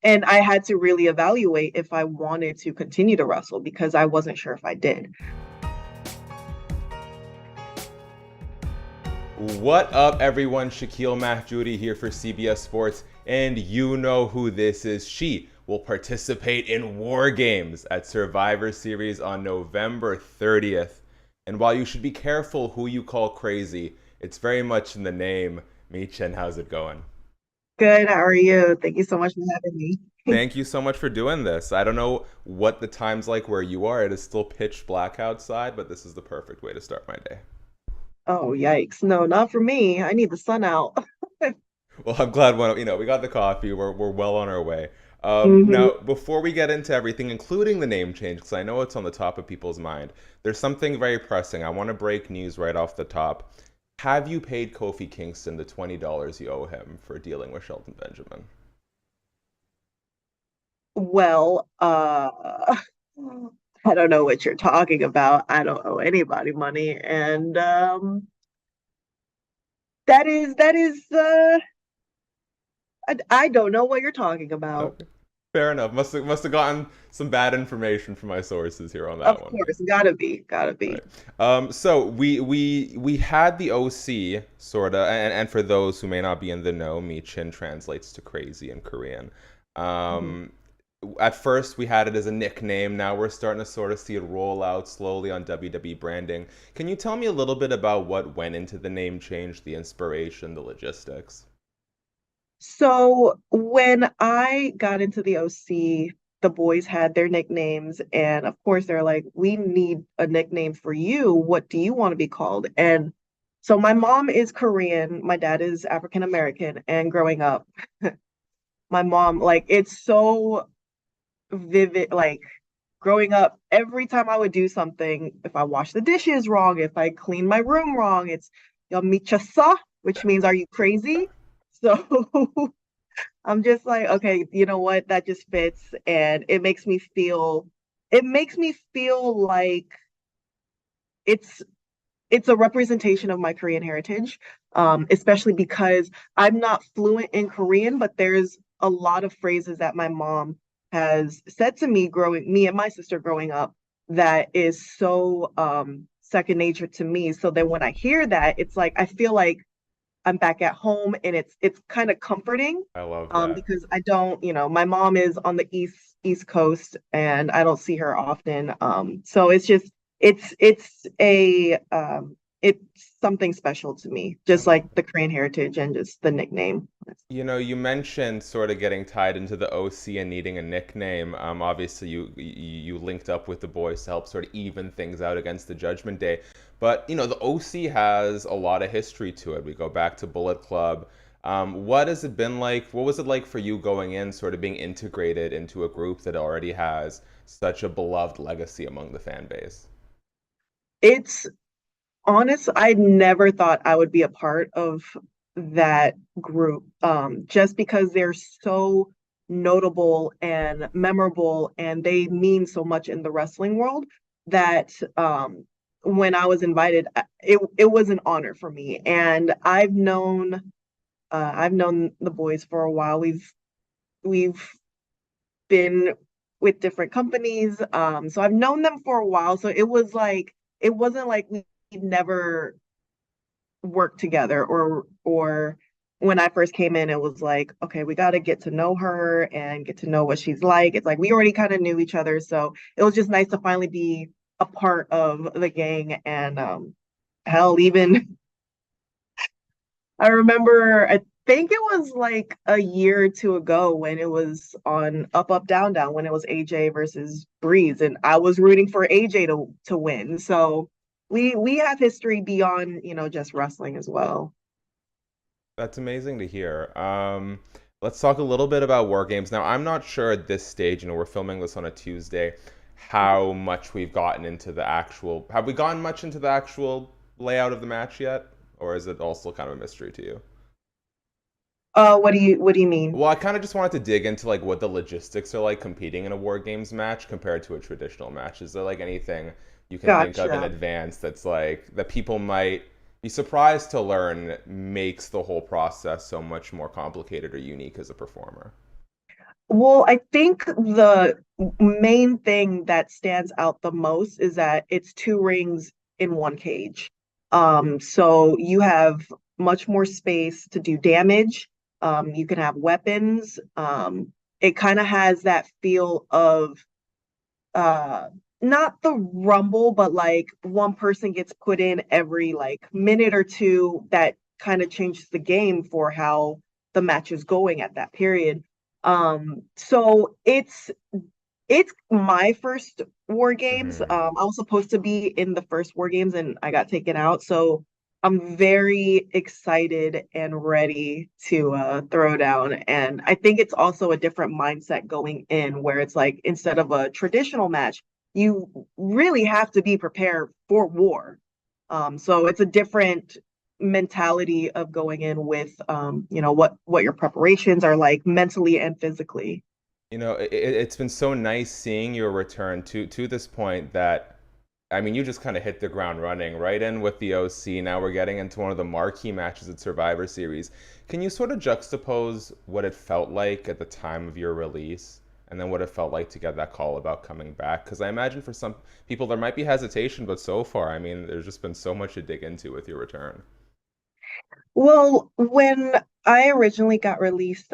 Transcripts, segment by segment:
And I had to really evaluate if I wanted to continue to wrestle because I wasn't sure if I did. What up, everyone? Shakiel Mahjouri here for CBS Sports, and you know who this is. She will participate in War Games at Survivor Series on November 30th. And while you should be careful who you call crazy, it's very much in the name. Michin, how's it going? Good, how are you? Thank you so much for having me. Thank you so much for doing this. I don't know what the time's like where you are. It is still pitch black outside, but this is the perfect way to start my day. Oh, yikes. No, not for me. I need the sun out. Well, I'm glad we got the coffee. We're well on our way. hmm Now, before we get into everything, including the name change, because I know it's on the top of people's mind, there's something very pressing. I want to break news right off the top. Have you paid Kofi Kingston the $20 you owe him for dealing with Shelton Benjamin? Well, I don't know what you're talking about. I don't owe anybody money. And I don't know what you're talking about. Okay, fair enough. Must have gotten some bad information from my sources here on Of that one. course, gotta be, gotta Right. be. So we had the OC sorta, and for those who may not be in the know, Michin translates to crazy in Korean. Mhm. Um, at first we had it as a nickname. Now we're starting to sort of see it roll out slowly on WWE branding. Can you tell me a little bit about what went into the name change, the inspiration, the logistics? So when I got into the OC, the boys had their nicknames, and of course they're like, "We need a nickname for you. What do you want to be called?" And so my mom is Korean, my dad is African American, and growing up, my mom, like, it's so vivid, like growing up, every time I would do something, if I wash the dishes wrong, if I clean my room wrong, it's "야 미쳤어?" which means "Are you crazy?" So I'm just like, okay, you know what? That just fits, and it makes me feel like it's it's a representation of my Korean heritage, especially because I'm not fluent in Korean, but there's a lot of phrases that my mom has said to me and my sister growing up, that is so second nature to me. So then when I hear that, it's like I feel like I'm back at home, and it's kind of comforting, I love that. because I don't, my mom is on the East Coast, and I don't see her often. So it's just it's something special to me, I just love like the Korean heritage and just the nickname. You mentioned sort of getting tied into the OC and needing a nickname. Obviously, you linked up with the boys to help sort of even things out against the Judgment Day. But the OC has a lot of history to it. We go back to Bullet Club. What has it been like? What was it like for you going in, sort of being integrated into a group that already has such a beloved legacy among the fan base? It's honest, I never thought I would be a part of that group, just because they're so notable and memorable, and they mean so much in the wrestling world that when I was invited, it was an honor for me. And I've known the boys for a while. We've been with different companies, so I've known them for a while. So it wasn't like we never work together, or when I first came in, it was like, okay, we got to get to know her and get to know what she's like. It's like we already kind of knew each other, so it was just nice to finally be a part of the gang. And hell, even I remember, I think it was like a year or two ago when it was on Up Up Down Down, when it was AJ versus Breeze, and I was rooting for AJ to win. So we have history beyond, just wrestling as well. That's amazing to hear. Let's talk a little bit about War Games. Now, I'm not sure at this stage, we're filming this on a Tuesday, how much we've gotten into the actual. Have we gotten much into the actual layout of the match yet? Or is it also kind of a mystery to you? What do you mean? Well, I kind of just wanted to dig into like what the logistics are like competing in a War Games match compared to a traditional match. Is there like anything you can think of in Gotcha. advance that's like that people might be surprised to learn makes the whole process so much more complicated or unique as a performer? Well, I think the main thing that stands out the most is that it's two rings in one cage. So you have much more space to do damage. You can have weapons. It kind of has that feel of uh not the rumble, but like one person gets put in every like minute or two that kind of changes the game for how the match is going at that period. So it's my first War Games. Hmm. I was supposed to be in the first War Games and I got taken out. So I'm very excited and ready to throw down. And I think it's also a different mindset going in where it's like instead of a traditional match, you really have to be prepared for war. So it's a different mentality of going in with what your preparations are like mentally and physically. It's been so nice seeing your return to this point that, I mean, you just kind of hit the ground running right in with the OC. Now we're getting into one of the marquee matches at Survivor Series. Can you sort of juxtapose what it felt like at the time of your release and then what it felt like to get that call about coming back? Because I imagine for some people there might be hesitation, but so far, I mean, there's just been so much to dig into with your return. Well, when I originally got released,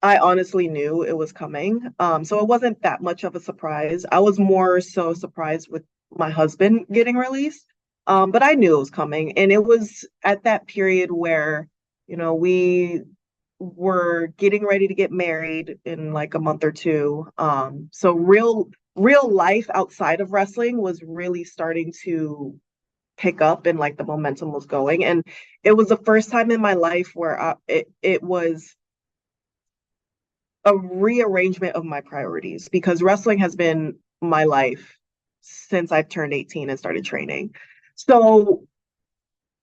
I honestly knew it was coming. So it wasn't that much of a surprise. I was more so surprised with my husband getting released. But I knew it was coming. And it was at that period where, we were getting ready to get married in like a month or two. So real life outside of wrestling was really starting to pick up and like the momentum was going. And it was the first time in my life where it was a rearrangement of my priorities because wrestling has been my life since I've turned 18 and started training. So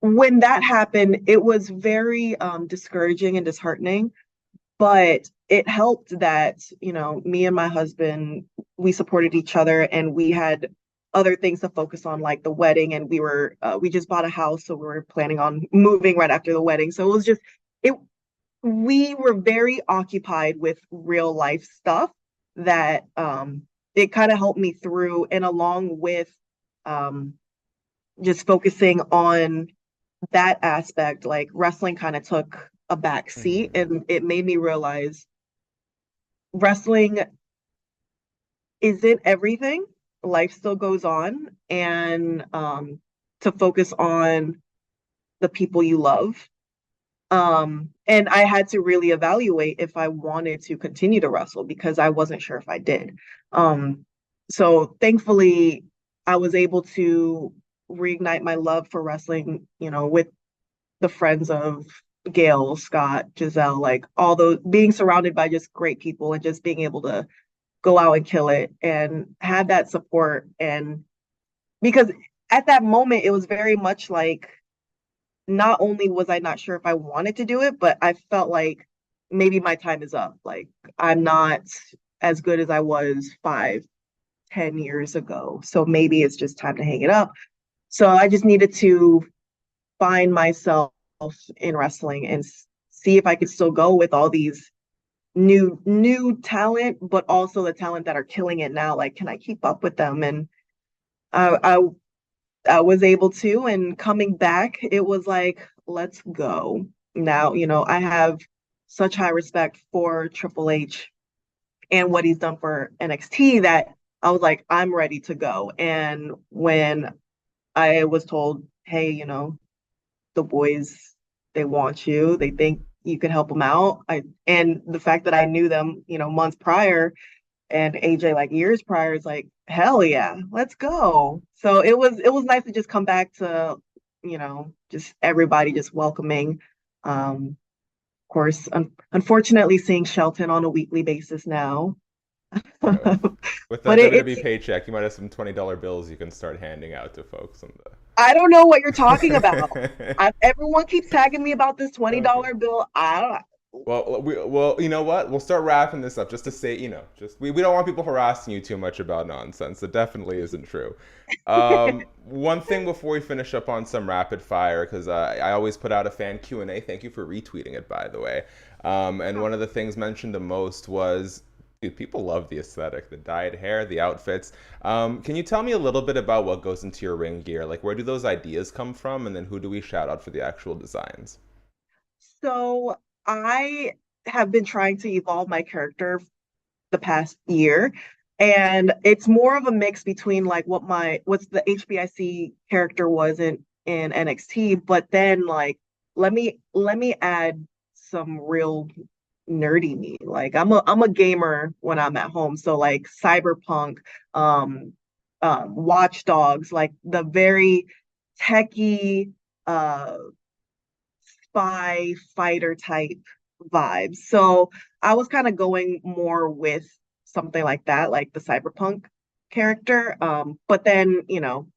when that happened, it was very discouraging and disheartening, but it helped that, me and my husband, we supported each other and we had other things to focus on, like the wedding. And we just bought a house. So we were planning on moving right after the wedding. So it, we were very occupied with real life stuff that it kind of helped me through and along with um just focusing on that aspect like wrestling kind of took a back seat Hmm. and it made me realize wrestling isn't everything. Life still goes on and to focus on the people you love. And I had to really evaluate if I wanted to continue to wrestle because I wasn't sure if I did. Um, so thankfully, I was able to reignite my love for wrestling, with the friends of Gail, Scott, Giselle, like all those being surrounded by just great people and just being able to go out and kill it and have that support. And because at that moment, it was very much like not only was I not sure if I wanted to do it, but I felt like maybe my time is up. Like I'm not as good as I was 5, 10 years ago. So maybe it's just time to hang it up. So I just needed to find myself in wrestling and see if I could still go with all these new talent, but also the talent that are killing it now. Like, can I keep up with them? And I, I I was able to, and coming back, it was like, let's go. Now, I have such high respect for Triple H and what he's done for NXT that I was like, I'm ready to go. And when I was told, hey, the boys, they want you, they think you can help them out. And the fact that I knew them, months prior and AJ like years prior is like, hell yeah, let's go. So it was nice to just come back to, just everybody just welcoming. Of course, unfortunately seeing Shelton on a weekly basis now. Yeah, with But that it, WWE it's paycheck, you might have some $20 bills you can start handing out to folks on I don't know what you're talking about. the. Everyone keeps tagging me about this twenty Okay. dollar bill. I don't. Well, you know what? We'll start wrapping this up just to say, just we don't want people harassing you too much about nonsense. That definitely isn't true. One thing before we finish up on some rapid fire, because I always put out a fan Q&A. Thank you for retweeting it, by the way. And one of the things mentioned the most was, dude, people love the aesthetic, the dyed hair, the outfits. Can you tell me a little bit about what goes into your ring gear? Like, where do those ideas come from, and then who do we shout out for the actual designs? So I have been trying to evolve my character the past year, and it's more of a mix between like what's the HBIC character was in NXT, but then like let me add some real nerdy me. Like I'm a gamer when I'm at home, so like Cyberpunk, um, Watch Dogs, like the very techie uh spy fighter type vibes. So I was kind of going more with something like that, like the cyberpunk character. But then,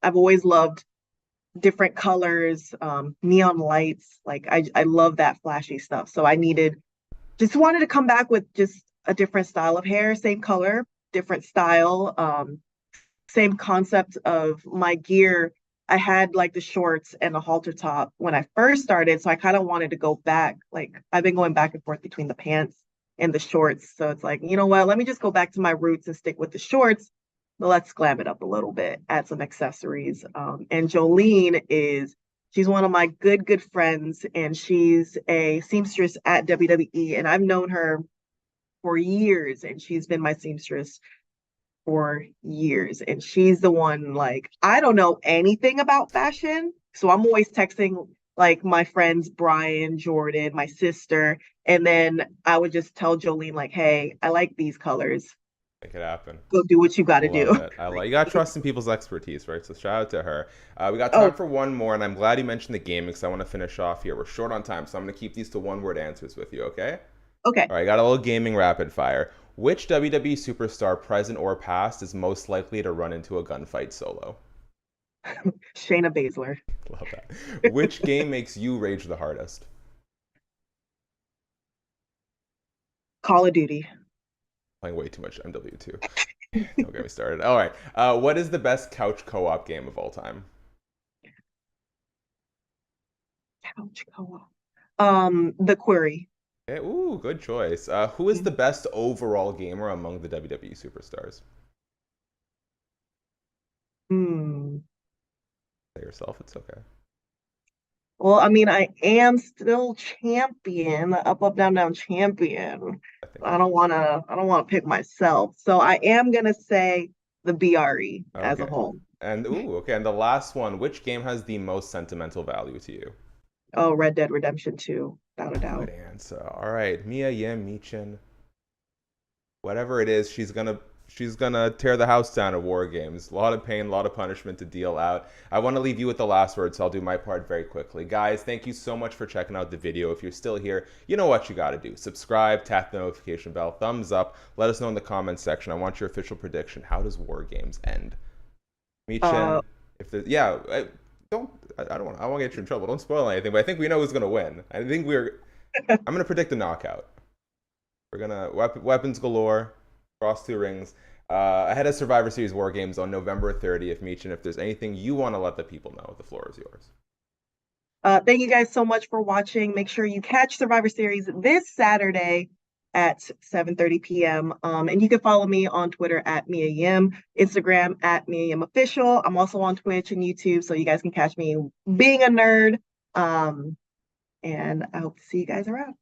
I've always loved different colors, neon lights. Like I love that flashy stuff. So just wanted to come back with just a different style of hair, same color, different style. Same concept of my gear. I had like the shorts and the halter top when I first started. So I kind of wanted to go back. Like I've been going back and forth between the pants and the shorts. So it's like, you know what? Let me just go back to my roots and stick with the shorts. But let's glam it up a little bit, add some accessories. And she's one of my good friends, and she's a seamstress at WWE. And I've known her for years, and she's been my seamstress for years. And she's the one, like, I don't know anything about fashion. So I'm always texting like my friends, Brian, Jordan, my sister. And then I would just tell Jolene, like, hey, I like these colors. Make it happen. Go do what you got to Love do. it. I love you. Gotta trust in people's expertise, right? So shout out to her. We got time Oh, for one more, and I'm glad you mentioned the gaming because I want to finish off here. We're short on time, so I'm gonna keep these to one-word answers with you, okay? okay. All right, got a little gaming rapid fire. Which WWE superstar, present or past, is most likely to run into a gunfight solo? Shayna Baszler. Love that. Which game makes you rage the hardest? Call of Duty. Playing way too much MW2. Don't get me started. All right. What is the best couch co-op game of all time? Couch co-op. The Query. Okay, ooh, good choice. Who is the best overall gamer among the WWE superstars? Hmm. Say yourself, it's okay. Well, I mean, I am still champion, the up, up, down, down champion. I think I don't wanna pick myself. So I am gonna say the BRE as a okay. whole. And ooh, okay. And the last one, which game has the most sentimental value to you? Oh, Red Dead Redemption 2, without a Good doubt. answer. All right, Mia Yim Michin, whatever it is, she's gonna tear the house down at War Games. A lot of pain, a lot of punishment to deal out. I want to leave you with the last word, so I'll do my part very quickly. Guys, thank you so much for checking out the video. If you're still here, you know what you got to do. Subscribe, tap the notification bell, thumbs up. Let us know in the comments section. I want your official prediction. How does War Games end? Uh, Michin, if the yeah, don't I don't want I won't get you in trouble. Don't spoil anything, but I think we know who's gonna win. I'm gonna predict a knockout. We're gonna weapons galore, cross two rings. Ahead of Survivor Series War Games on November 30th, Michin. If there's anything you want to let the people know, the floor is yours. thank you guys so much for watching. Make sure you catch Survivor Series this Saturday at 7:30 p.m. And you can follow me on Twitter at Mia Yim, Instagram at Mia Yim Official. I'm also on Twitch and YouTube, so you guys can catch me being a nerd. And I hope to see you guys around.